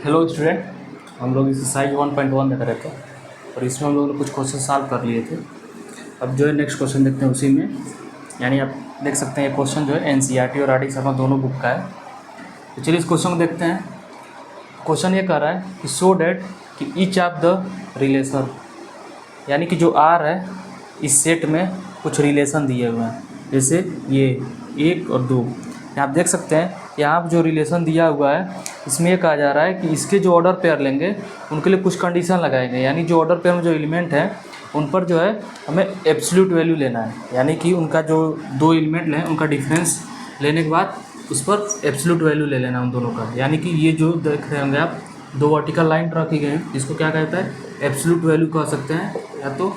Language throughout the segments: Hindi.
हेलो स्टूडेंट, हम लोग एक्सरसाइज 1.1 देख रहे थे और इसमें हम लोगों ने कुछ क्वेश्चन सॉल्व कर लिए थे। अब जो है नेक्स्ट क्वेश्चन देखते हैं उसी में। यानी आप देख सकते हैं ये क्वेश्चन जो है एनसीईआरटी और आर डी शर्मा दोनों बुक का है। तो चलिए इस क्वेश्चन को देखते हैं। क्वेश्चन ये कह रहा है कि शो डैट कि ईच ऑफ द रिलेशन, यानी कि जो आर है इस सेट में कुछ रिलेशन दिए हुए हैं, जैसे ये 1 और 2। यहाँ आप देख सकते हैं यहाँ पर जो रिलेशन दिया हुआ है इसमें ये कहा जा रहा है कि इसके जो ऑर्डर पेयर लेंगे उनके लिए कुछ कंडीशन लगाएंगे। यानी जो ऑर्डर पेयर में जो एलिमेंट हैं उन पर जो है हमें एब्सोल्यूट वैल्यू लेना है। यानी कि उनका जो दो एलिमेंट हैं उनका डिफरेंस लेने के बाद उस पर एब्सोल्यूट वैल्यू ले लेना उन दोनों का। यानी कि ये जो देख रहे होंगे आप, दो वर्टिकल लाइन ड्रा की गई हैं, इसको क्या कहता है, एब्सोल्यूट वैल्यू कह सकते हैं या तो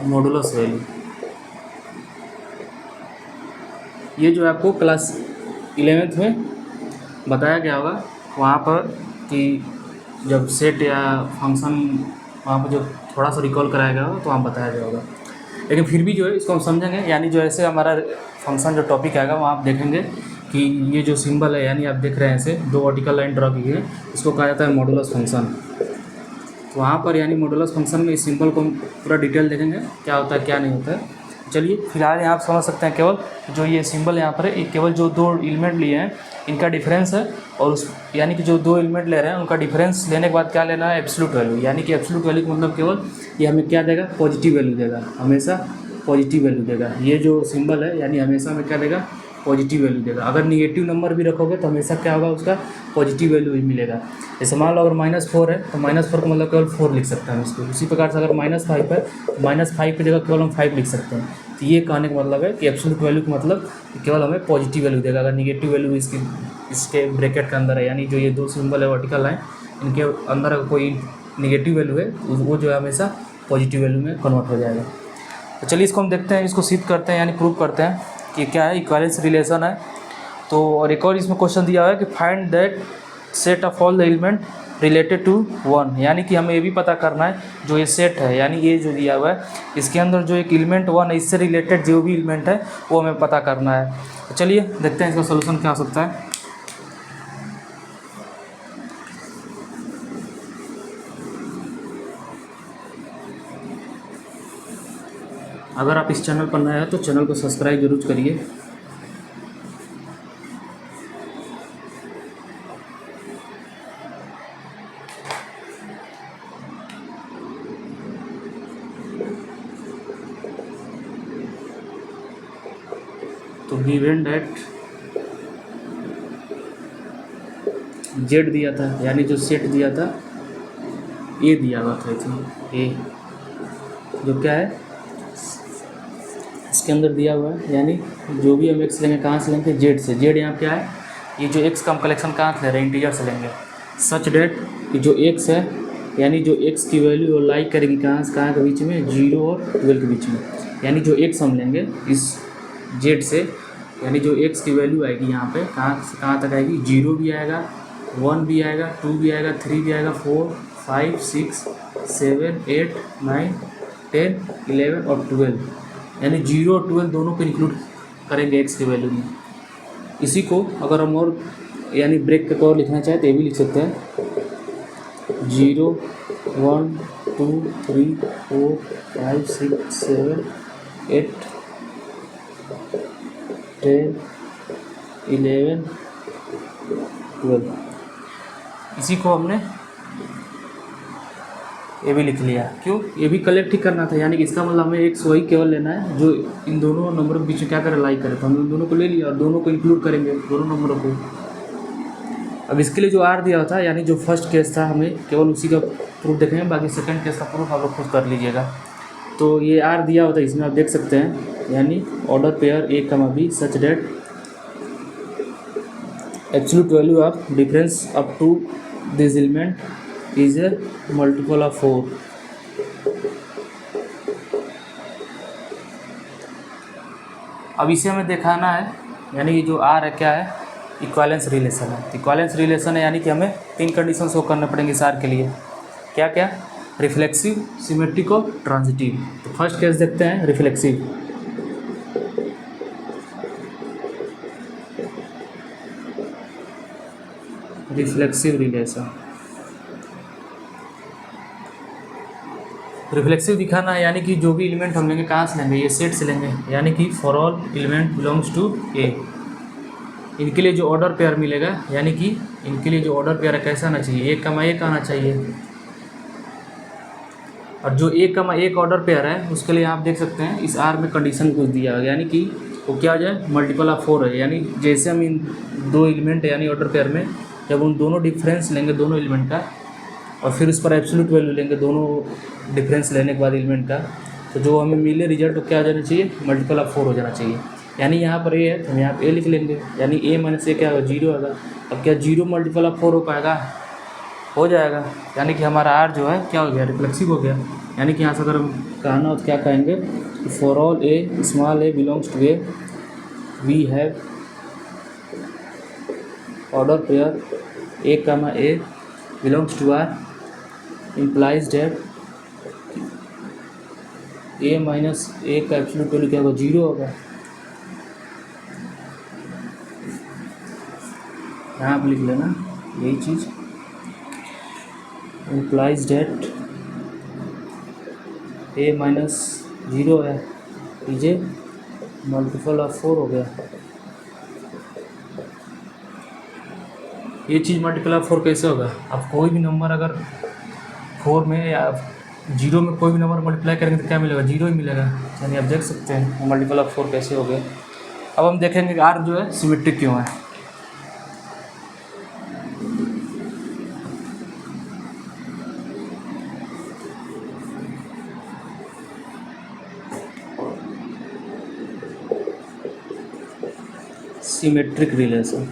मॉडुलस वैल्यू। ये जो आपको क्लास 11th में बताया गया होगा वहाँ पर कि जब सेट या फंक्शन वहाँ पर जो थोड़ा सा रिकॉल कराया गया होगा तो वहाँ बताया गया होगा। लेकिन फिर भी जो है इसको हम समझेंगे। यानी जो ऐसे हमारा फंक्शन जो टॉपिक आएगा वहाँ आप देखेंगे कि ये जो सिंबल है, यानी आप देख रहे हैं ऐसे दो वर्टिकल लाइन ड्रॉ की है, इसको कहा जाता है मॉडुलस फंक्शन। तो वहाँ पर यानी मॉडुलस फंक्शन में इस सिंबल को हम पूरा डिटेल देखेंगे क्या होता है क्या नहीं होता है। चलिए फिलहाल यहाँ आप समझ सकते हैं केवल जो ये सिंबल यहाँ पर है ये केवल जो दो एलिमेंट लिए हैं इनका डिफरेंस है, और उस यानी कि जो दो एलिमेंट ले रहे हैं उनका डिफरेंस लेने के बाद क्या लेना है, एब्सोल्यूट वैल्यू। यानी कि एब्सोल्यूट वैल्यू का मतलब केवल ये हमें क्या देगा, पॉजिटिव वैल्यू देगा, हमेशा पॉजिटिव वैल्यू देगा। ये जो सिंबल है यानी हमेशा हमें क्या देगा, पॉजिटिव वैल्यू देगा। अगर निगेटिव नंबर भी रखोगे तो हमेशा क्या होगा, उसका पॉजिटिव वैल्यू ही मिलेगा। जैसे मान लो अगर -4 है तो -4 का मतलब केवल 4 लिख सकते हैं हम इसको। उसी प्रकार से अगर -5 है तो -5 की जगह केवल हम 5 लिख सकते हैं। तो ये कहने का मतलब है कि एब्सोल्यूट वैल्यू का मतलब केवल हमें पॉजिटिव वैल्यू देगा। अगर निगेटिव वैल्यू इसके ब्रैकेट के अंदर है, यानी जो ये दो सिंबल है वर्टिकल लाइन, इनके अंदर अगर कोई निगेटिव वैल्यू है वो जो है हमेशा पॉजिटिव वैल्यू में कन्वर्ट हो जाएगा। तो चलिए इसको हम देखते हैं, इसको सिद्ध करते हैं, यानी प्रूव करते हैं कि क्या है, इक्विवेलेंस रिलेशन है। तो और एक और इसमें क्वेश्चन दिया हुआ है कि find that set of all the element related to 1। यानी कि हमें ये भी पता करना है जो ये सेट है, यानी ये जो दिया हुआ है इसके अंदर जो एक एलिमेंट 1 है, इससे रिलेटेड जो भी एलिमेंट है वो हमें पता करना है। तो चलिए देखते हैं इसका सोल्यूशन क्या हो सकता है। अगर आप इस चैनल पर नए हैं तो चैनल को सब्सक्राइब जरूर करिए। तो गिवन दैट जेड दिया था, यानी जो सेट दिया था ए दिया हुआ था, ए जो क्या है इसके अंदर दिया हुआ है। यानी जो भी हम एक्स लेंगे कहाँ से लेंगे, जेड से। जेड यहाँ क्या है, ये जो एक्स का हम कलेक्शन कहाँ से ले रहे हैं, इंटीजर से लेंगे। सच डेट कि जो एक्स है यानी जो एक्स की वैल्यू और लाई करेंगे कहाँ से कहाँ के बीच में, 0 और 12 के बीच में। यानी जो एक्स हम लेंगे इस जेड से, यानी जो एक्स की वैल्यू आएगी यहाँ पे कहाँ से कहाँ तक आएगी, 0 भी आएगा, 1 भी आएगा, 2 भी आएगा, 3 भी आएगा, 4, 5, 6, 7, 8, 9, 10, 11 और 12। यानी 0 और 12 दोनों को इंक्लूड करेंगे एक्स की वैल्यू में। इसी को अगर हम और यानी ब्रेक के और लिखना चाहें तो ये भी लिख सकते हैं, 0, 1, 2, 3, 4, 5, 6, 7, 8, 10, 11, 12। इसी को हमने ये भी लिख लिया। क्यों, ये भी कलेक्ट ही करना था। यानी कि इसका मतलब हमें एक वही केवल लेना है जो इन दोनों नंबरों के बीच में क्या करे, लाई करे। तो हम इन दोनों को ले लिया और दोनों को इंक्लूड करेंगे, दोनों नंबरों को। अब इसके लिए जो आर दिया था, यानी जो फर्स्ट केस था, हमें केवल उसी का प्रूफ देखेंगे, बाकी सेकंड केस का प्रूफ आप लोग खुद कर लीजिएगा। तो ये आर दिया होता है, इसमें आप देख सकते हैं, यानी order pair A comma B such that absolute value of difference up to this element is a multiple of 4। अब इसे हमें दिखाना है, यानी ये जो आर है क्या है, इक्विवेलेंस रिलेशन है। इक्विवेलेंस रिलेशन है यानी कि हमें 3 कंडीशन शो करने पड़ेंगे इस आर के लिए। क्या क्या, रिफ्लेक्सिव, सिमेट्रिक और ट्रांजिटिव। तो फर्स्ट केस देखते हैं, रिफ्लेक्सिव। Reflexive relation. रिफ्लेक्सिव दिखाना है यानी कि जो भी एलिमेंट हम लेंगे कहाँ से लेंगे, ये सेट से लेंगे, यानी कि for all element belongs to a, इनके लिए जो ऑर्डर पेयर मिलेगा, यानी कि इनके लिए जो ऑर्डर पेयर है कैसा आना चाहिए, एक कमा एक आना चाहिए। और जो एक कमा एक ऑर्डर पेयर है उसके लिए आप देख सकते हैं इस आर में कंडीशन कुछ दिया है, यानी कि वो क्या हो जाए, मल्टीपल ऑफ 4 है। यानी जैसे हम इन दो एलिमेंट यानी ऑर्डर पेयर में जब उन दोनों डिफरेंस लेंगे दोनों एलिमेंट का और फिर उस पर एब्सोल्यूट वैल्यू लेंगे दोनों डिफरेंस लेने के बाद एलिमेंट का, तो जो हमें मिले रिजल्ट वो क्या हो जाना चाहिए, मल्टीपल ऑफ 4 हो जाना चाहिए। यानी यहाँ पर ए है तो हम यहाँ पे ए लिख लेंगे, यानी ए माइनस ए क्या होगा, 0 होगा। अब क्या 0 मल्टीपल ऑफ 4 हो पाएगा, हो जाएगा। यानी कि हमारा आर जो है क्या हो गया, रिफ्लेक्सिव हो गया। यानी कि यहाँ से अगर हम कहना हो तो क्या कहेंगे, for all a small a belongs to a we have order pair A comma a belongs to R implies that a minus a का एब्सोल्यूट वैल्यू क्या होगा, 0 होगा। यहाँ पर लिख लेना यही चीज़, implies that a माइनस 0 है, लीजिए मल्टीपल ऑफ 4 हो गया। ये चीज़ मल्टीपल ऑफ 4 कैसे होगा, अब कोई भी नंबर अगर 4 में या 0 में कोई भी नंबर मल्टीप्लाई करेंगे तो क्या मिलेगा, 0 ही मिलेगा। यानी आप देख सकते हैं मल्टीपल ऑफ 4 कैसे हो गए। अब हम देखेंगे कि आर जो है सिमेट्रिक क्यों है। सिमेट्रिक रिलेशन,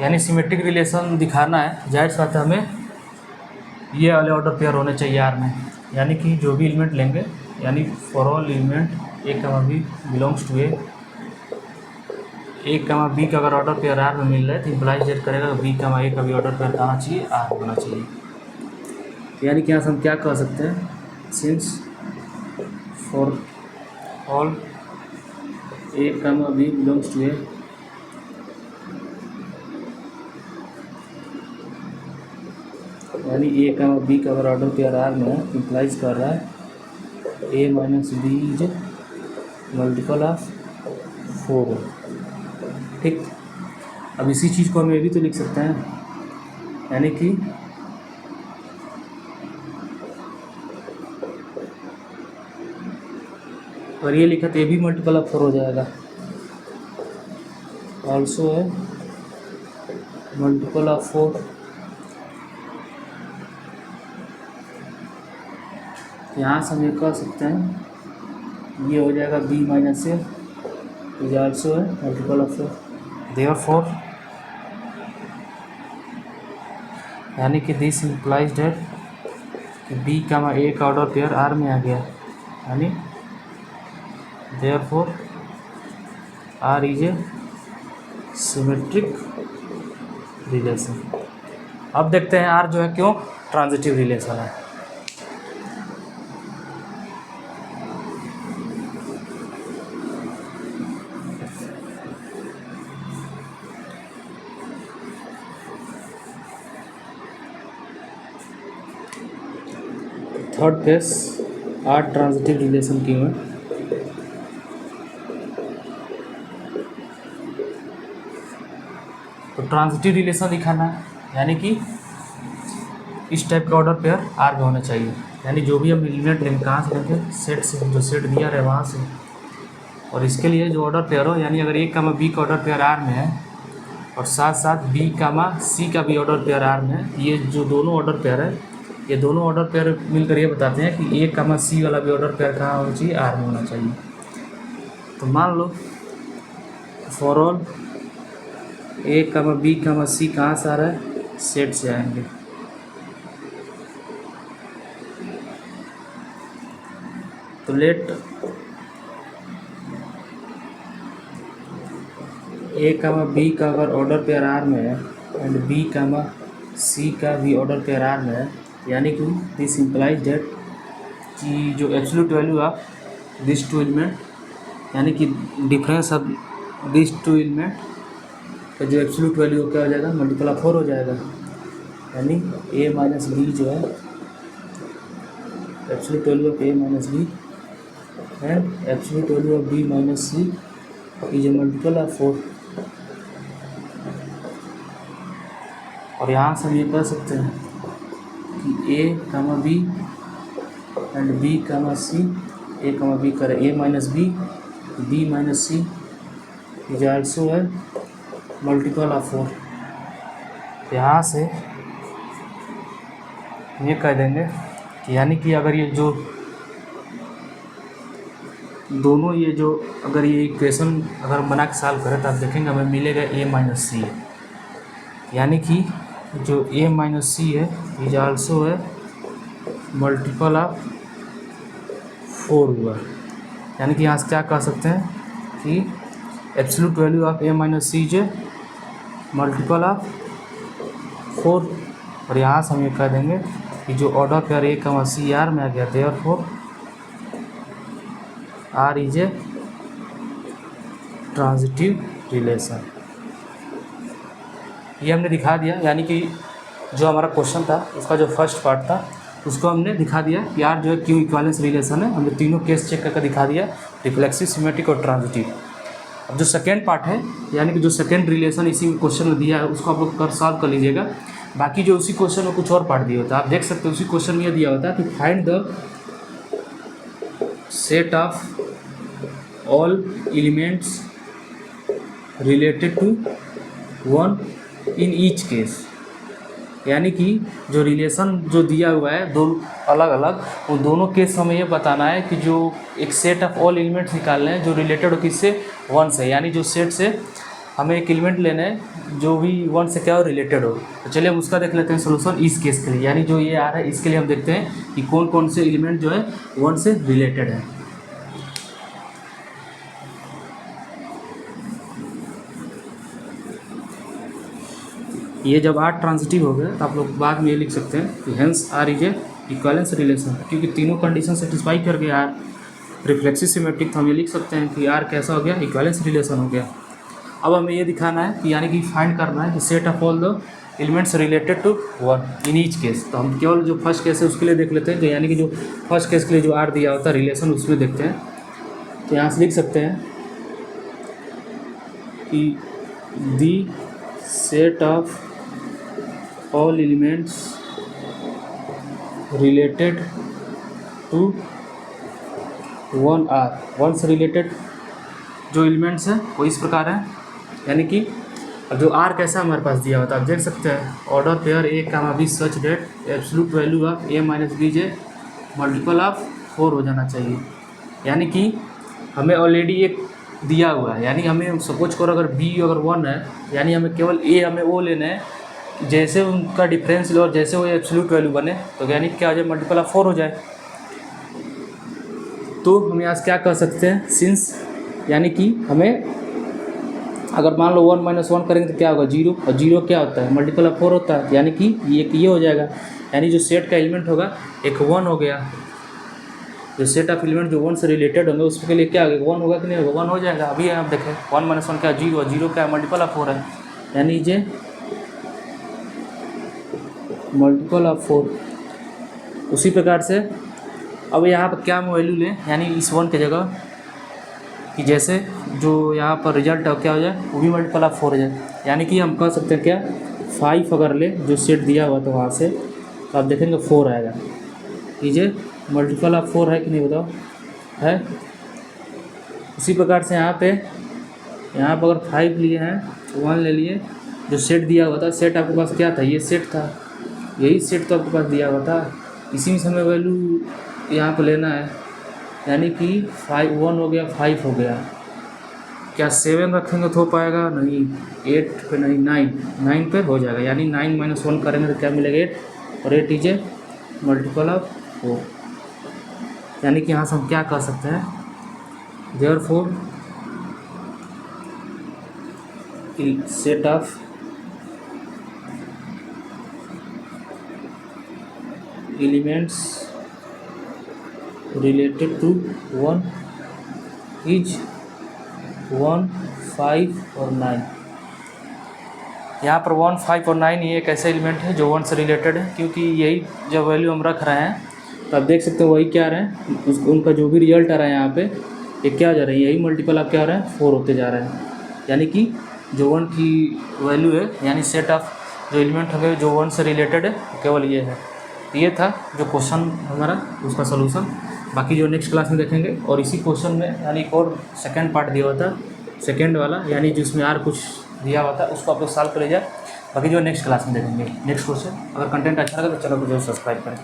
यानी सिमेट्रिक रिलेशन दिखाना है, जाहिर सी बात है हमें ये वाले ऑर्डर पेयर होने चाहिए आर में। यानी कि जो भी एलिमेंट लेंगे, यानी for all element A comma B belongs to A comma B का अगर ऑर्डर पेयर आर में मिल रहा है तो इम्प्लाइज डेट करेगा बी कमा ए का भी ऑर्डर पेयर आना चाहिए, आर होना चाहिए। यानी कि यहाँ से हम क्या कह सकते हैं, since for all A comma B belongs to ए यानी ए का बी का अगर ऑर्डर पेयर आर में है इम्प्लाइज कर रहा है a minus b is multiple of 4। ठीक, अब इसी चीज़ को हम ये भी तो लिख सकते हैं, यानी कि और ये लिखा तो ये भी मल्टीपल ऑफ 4 हो जाएगा, ऑल्सो है मल्टीपल ऑफ 4। यहाँ से हम ये कह सकते हैं ये हो जाएगा B minus A is also है मल्टीपल ऑफ 4। देयरफॉर यानी कि दिस इम्प्लाइज डेट कि बी कमा ए का ऑर्डर पेयर आर में आ गया, यानी therefore R is a symmetric relation. अब देखते हैं आर जो है क्यों ट्रांजिटिव रिलेशन है। Third case R transitive relation क्यों है, तो ट्रांजिटिव रिलेशन दिखाना है, यानी कि इस टाइप का ऑर्डर पेयर आर में होना चाहिए। यानी जो भी हम एलिमेंट लेंगे कहाँ से लेंगे, सेट से, जो सेट दिया रहे वहाँ से, और इसके लिए जो ऑर्डर पेयर हो, यानी अगर ए कामा बी का ऑर्डर पेयर आर में है और साथ साथ बी कामा सी का भी ऑर्डर पेयर आर में है, ये जो दोनों ऑर्डर पेयर है, ये दोनों ऑर्डर पेयर मिलकर ये बताते हैं कि ए कामा सी वाला भी ऑर्डर पेयर कहाँ होना चाहिए, आर में होना चाहिए। तो मान लो for all a comma b comma c कहाँ से आ रहा है, सेट से आएंगे। तो लेट ए कामा बी का अगर ऑर्डर पेयर आर में है एंड बी कामा सी का भी ऑर्डर पेयर आर में है, यानी कि दिस इम्प्लाइज डेट कि जो absolute value of this two element, यानी कि difference of this two element का जो एब्सोल्यूट वैल्यू क्या हो जाएगा, मल्टीपल ऑफ 4 हो जाएगा। यानी ए माइनस बी जो है absolute value of A minus B and absolute value of B minus C is a multiple of 4। और यहाँ से हम ये कह सकते हैं कि a comma b and b comma c, a comma b करे a minus b minus C is also है मल्टीपल ऑफ 4। यहाँ से ये कह देंगे कि यानी कि अगर ये जो दोनों ये जो अगर ये इक्वेशन अगर हम बना के सॉल्व करें तो आप देखेंगे हमें मिलेगा ए माइनस सी, यानी कि जो ए माइनस सी है इज आल्सो है मल्टीपल ऑफ 4 हुआ। यानी कि यहाँ से क्या कह सकते हैं कि absolute value of A minus C is multiple of 4। और यहाँ से हम ये कह देंगे कि जो ऑर्डर पेयर ए कमा सी आर में आ गया, therefore R is a transitive relation. ये हमने दिखा दिया, यानी कि जो हमारा क्वेश्चन था उसका जो फर्स्ट पार्ट था उसको हमने दिखा दिया कि आर जो है क्यों इक्विवेलेंस रिलेशन है। हमने तीनों केस चेक करके दिखा दिया, रिफ्लेक्सिव, सिमेट्रिक और ट्रांजिटिव। अब जो सेकेंड पार्ट है, यानी कि जो सेकेंड रिलेशन इसी क्वेश्चन में दिया है उसको आप लोग कर सॉल्व कर लीजिएगा। बाकी जो उसी क्वेश्चन में कुछ और पार्ट दिया होता है, आप देख सकते हो उसी क्वेश्चन में यह दिया होता है कि find the set of all elements related to 1 in each case. यानी कि जो रिलेशन जो दिया हुआ है दो अलग अलग, वो दोनों केस हमें ये बताना है कि जो एक सेट ऑफ ऑल एलिमेंट्स निकालने हैं जो रिलेटेड हो किससे, 1 से। यानी जो सेट से हमें एक एलिमेंट लेना है जो भी 1 से क्या हो, रिलेटेड हो। तो चलिए हम उसका देख लेते हैं सोल्यूशन इस केस के लिए। यानी जो ये आ रहा है इसके लिए हम देखते हैं कि कौन कौन से एलिमेंट जो है 1 से रिलेटेड है। ये जब आर ट्रांजिटिव हो गया तो आप लोग बाद में ये लिख सकते हैं कि hence R is a equivalence relation, क्योंकि तीनों कंडीशन सेटिस्फाई कर गया आर। रिफ्लेक्सिव सिमेट्रिक तो हम ये लिख सकते हैं कि आर कैसा हो गया, इक्विवेलेंस रिलेशन हो गया। अब हमें ये दिखाना है कि यानी कि फाइंड करना है कि set of all the elements related to 1 in each case. तो हम केवल जो फर्स्ट केस है उसके लिए देख लेते हैं, जो यानी कि जो फर्स्ट केस के लिए जो आर दिया होता है रिलेशन उसमें देखते हैं। तो यहाँ से लिख सकते हैं कि the set of all elements related to 1 are 1 से रिलेटेड जो एलिमेंट्स हैं वो इस प्रकार है। यानी कि अब जो आर कैसा हमारे पास दिया होता है आप देख सकते हैं, order pair A comma B such that absolute value of A minus B is multiple of 4 हो जाना चाहिए। यानी कि हमें ऑलरेडी एक दिया हुआ है, यानी हमें सपोज करो अगर बी अगर 1 है, यानी हमें केवल ए हमें वो लेना है जैसे उनका डिफरेंस लो और जैसे वो एब्सोल्यूट वैल्यू बने तो यानी क्या हो जाए, मल्टीपल ऑफ 4 हो जाए। तो हम यहाँ से क्या कर सकते हैं, सिंस यानी कि हमें अगर मान लो 1 - 1 करेंगे तो क्या होगा, 0, और 0 क्या होता है, मल्टीपल ऑफ 4 होता है। यानी कि ये हो जाएगा, यानी जो सेट का एलिमेंट होगा एक 1 हो गया। जो सेट ऑफ एलिमेंट जो 1 से रिलेटेड होंगे उसके लिए क्या होगा, 1 होगा कि नहीं होगा, 1 हो जाएगा। अभी आप देखें 1 - 1 क्या, 0, 0 क्या मल्टीपल ऑफ 4 है, यानी जे मल्टीपल ऑफ 4। उसी प्रकार से अब यहाँ पर क्या हम वैल्यू लें, यानी इस 1 की जगह कि जैसे जो यहाँ पर रिजल्ट है क्या हो जाए, वो भी मल्टीपल ऑफ 4 हो जाए। यानी कि हम कह सकते हैं क्या, 5 अगर ले जो सेट दिया हुआ तो वहाँ से तो आप देखेंगे 4 आएगा। कीजिए मल्टीपल ऑफ 4 है कि नहीं बताओ, है। उसी प्रकार से यहाँ पर अगर 5 लिए हैं, 1 ले लिए, जो सेट दिया हुआ था, सेट आपके पास क्या था, ये सेट था, यही सेट तो आपके पास दिया हुआ था, इसी में से हमें वैल्यू यहाँ पर लेना है। यानी कि 1 हो गया, 5 हो गया, क्या 7 रखेंगे तो हो पाएगा, नहीं, 8 पे नहीं, 9 पे हो जाएगा। यानी 9 - 1 करेंगे तो क्या मिलेगा, 8, और 8 इज मल्टीपल ऑफ 4। यानी कि यहाँ से हम क्या कर सकते हैं, therefore set of elements related to 1 is 1, 5 और 9। यहाँ पर 1, 5 और 9 ये एक ऐसे एलिमेंट है जो 1 से रिलेटेड है, क्योंकि यही जब वैल्यू हम रख रहे हैं तो आप देख सकते हो वही क्या आ रहे हैं, उनका जो भी रिजल्ट आ रहा है यहाँ पे ये क्या हो जा रहा है, यही मल्टीपल आप क्या हो रहा है 4 होते जा रहे हैं। यानी कि जो 1 की वैल्यू है, यानी सेट ऑफ जो एलिमेंट होंगे जो 1 से रिलेटेड है केवल ये है। ये था जो क्वेश्चन हमारा, उसका सोल्यूशन। बाकी जो नेक्स्ट क्लास में देखेंगे। और इसी क्वेश्चन में यानी एक और सेकंड पार्ट दिया हुआ था, सेकंड वाला, यानी जिसमें और कुछ दिया हुआ था, उसको आप लोग सॉल्व कर लीजिए। बाकी जो नेक्स्ट क्लास में देखेंगे नेक्स्ट क्वेश्चन। अगर कंटेंट अच्छा लगा तो चलो मुझे सब्सक्राइब करें।